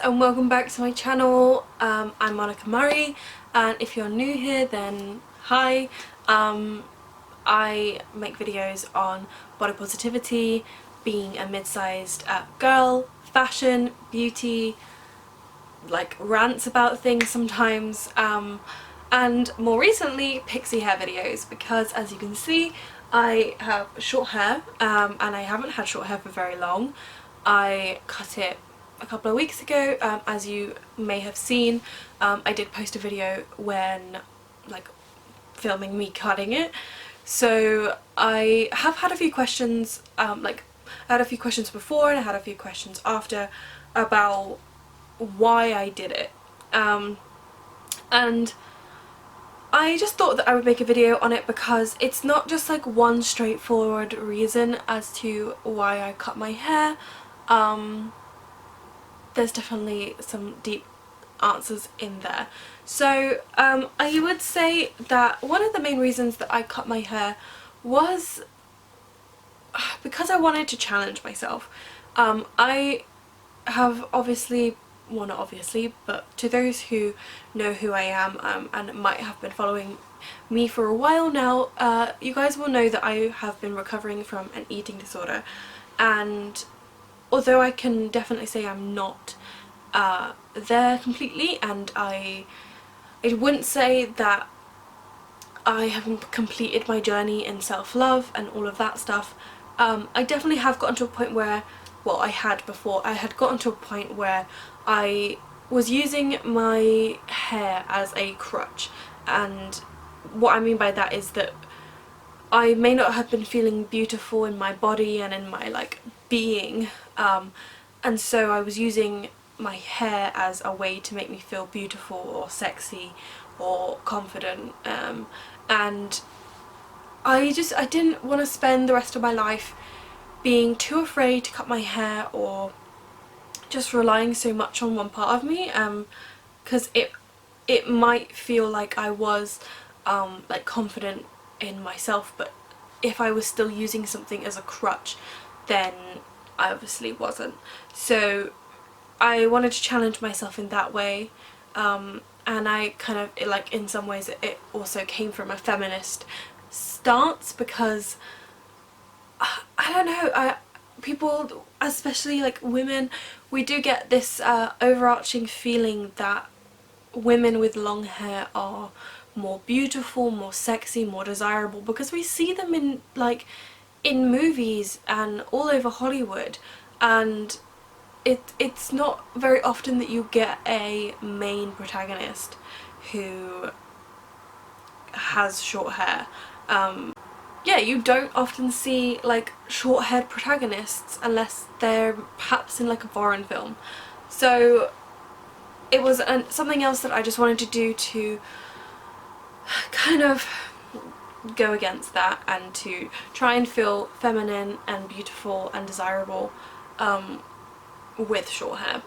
and welcome back to my channel. I'm Monica Murray, and if you're new here then hi. I make videos on body positivity, being a mid-sized girl, fashion, beauty, like rants about things sometimes, and more recently pixie hair videos, because as you can see I have short hair, and I haven't had short hair for very long. I cut it a couple of weeks ago. As you may have seen, I did post a video when filming me cutting it. So I have had a few questions, I had a few questions before and I had a few questions after about why I did it, and I just thought that I would make a video on it because it's not just like one straightforward reason as to why I cut my hair. There's definitely some deep answers in there. So I would say that one of the main reasons that I cut my hair was because I wanted to challenge myself. I have obviously, well not obviously, but to those who know who I am and might have been following me for a while now, you guys will know that I have been recovering from an eating disorder, and although I can definitely say I'm not there completely, and I wouldn't say that I have completed my journey in self-love and all of that stuff, I definitely have gotten to a point where, well, I had gotten to a point where I was using my hair as a crutch. And what I mean by that is that I may not have been feeling beautiful in my body and in my being, and so I was using my hair as a way to make me feel beautiful or sexy or confident, and I didn't want to spend the rest of my life being too afraid to cut my hair or just relying so much on one part of me, because it might feel like I was confident in myself, but if I was still using something as a crutch then I obviously wasn't. So I wanted to challenge myself in that way, and I kind of, in some ways it also came from a feminist stance, because I don't know, people, especially women, we do get this overarching feeling that women with long hair are more beautiful, more sexy, more desirable, because we see them in movies and all over Hollywood, and it's not very often that you get a main protagonist who has short hair. Yeah, you don't often see short-haired protagonists unless they're perhaps in a foreign film. So it was something else that I just wanted to do to kind of go against that and to try and feel feminine and beautiful and desirable with short hair.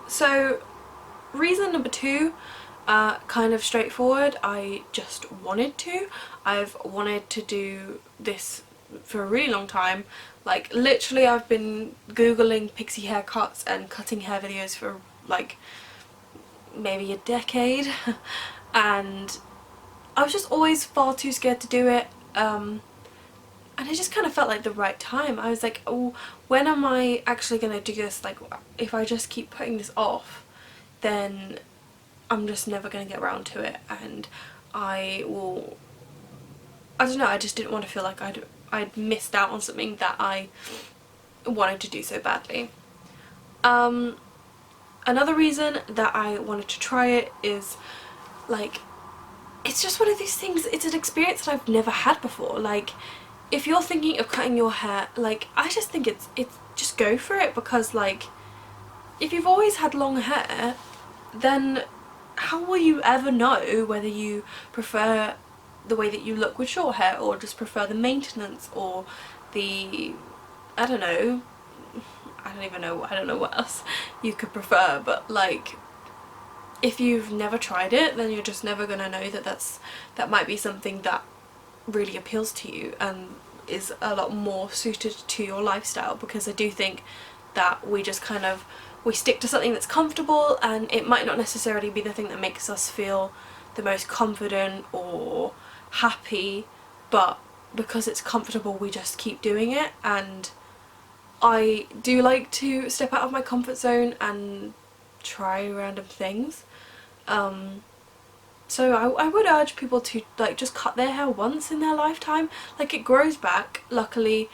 So reason number two, kind of straightforward. I just wanted to. I've wanted to do this for a really long time. Literally I've been googling pixie haircuts and cutting hair videos for maybe a decade and I was just always far too scared to do it, and it just kind of felt like the right time. I was like, oh, when am I actually gonna do this? If I just keep putting this off, then I'm just never gonna get around to it, and I don't know, I just didn't want to feel like I'd missed out on something that I wanted to do so badly. Another reason that I wanted to try it is it's just one of these things, it's an experience that I've never had before. If you're thinking of cutting your hair, I just think it's just go for it, because if you've always had long hair, then how will you ever know whether you prefer the way that you look with short hair, or just prefer the maintenance, or the, I don't know what else you could prefer, but if you've never tried it, then you're just never gonna know that might be something that really appeals to you and is a lot more suited to your lifestyle, because I do think that we just kind of we stick to something that's comfortable, and it might not necessarily be the thing that makes us feel the most confident or happy, but because it's comfortable we just keep doing it. And I do like to step out of my comfort zone and try random things. So I would urge people to like just cut their hair once in their lifetime. Like, it grows back, luckily.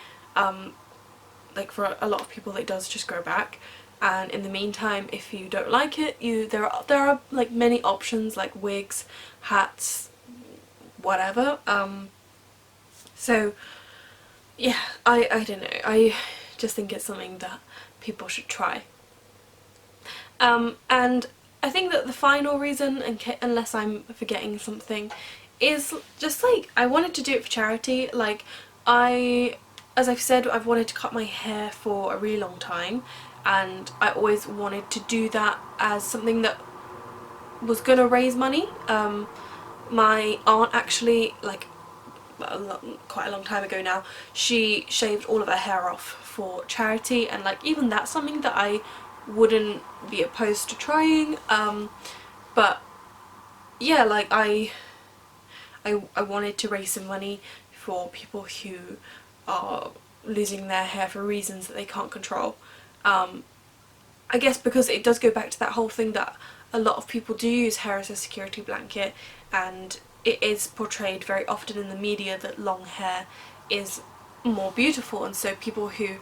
Like, for a lot of people it does just grow back, and in the meantime, if you don't like it, there are like many options, like wigs, hats, whatever. So yeah, I don't know, I just think it's something that people should try. And I think that the final reason, unless I'm forgetting something, is just like I wanted to do it for charity. Like, as I've said, I've wanted to cut my hair for a really long time, and I always wanted to do that as something that was gonna raise money. My aunt actually, like quite a long time ago now, she shaved all of her hair off for charity, and like even that's something that I wouldn't be opposed to trying. But yeah, like I wanted to raise some money for people who are losing their hair for reasons that they can't control. I guess because it does go back to that whole thing that a lot of people do use hair as a security blanket, and it is portrayed very often in the media that long hair is more beautiful, and so people who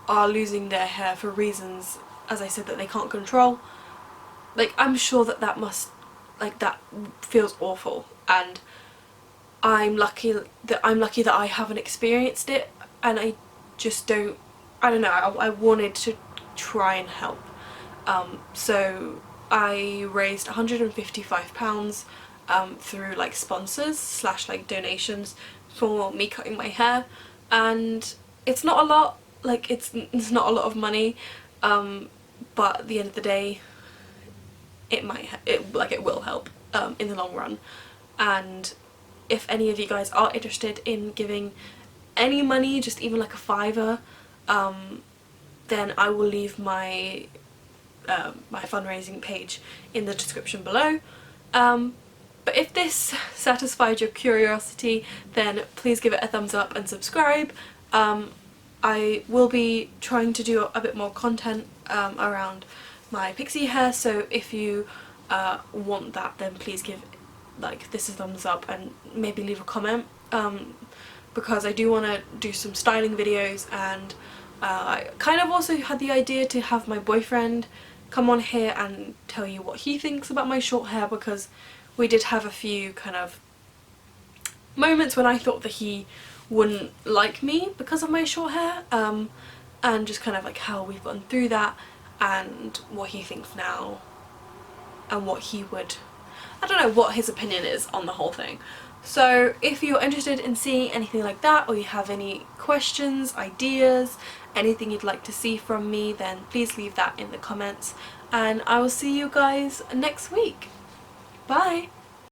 are losing their hair for reasons, as I said, that they can't control, like, I'm sure that that feels awful, and I'm lucky that I haven't experienced it, and I just don't, I don't know, I wanted to try and help. So I raised £155 through like sponsors / like donations for me cutting my hair, and it's not a lot, like it's not a lot of money, but at the end of the day it will help in the long run. And if any of you guys are interested in giving any money, just even like a £5, then I will leave my my fundraising page in the description below. But if this satisfied your curiosity, then please give it a thumbs up and subscribe. I will be trying to do a bit more content around my pixie hair, so if you want that, then please give like this a thumbs up and maybe leave a comment, because I do want to do some styling videos, and I kind of also had the idea to have my boyfriend come on here and tell you what he thinks about my short hair, because we did have a few kind of moments when I thought that he wouldn't like me because of my short hair, and just kind of like how we've gone through that and what he thinks now and what he would, I don't know what his opinion is on the whole thing. So if you're interested in seeing anything like that, or you have any questions, ideas, anything you'd like to see from me, then please leave that in the comments, and I will see you guys next week. Bye!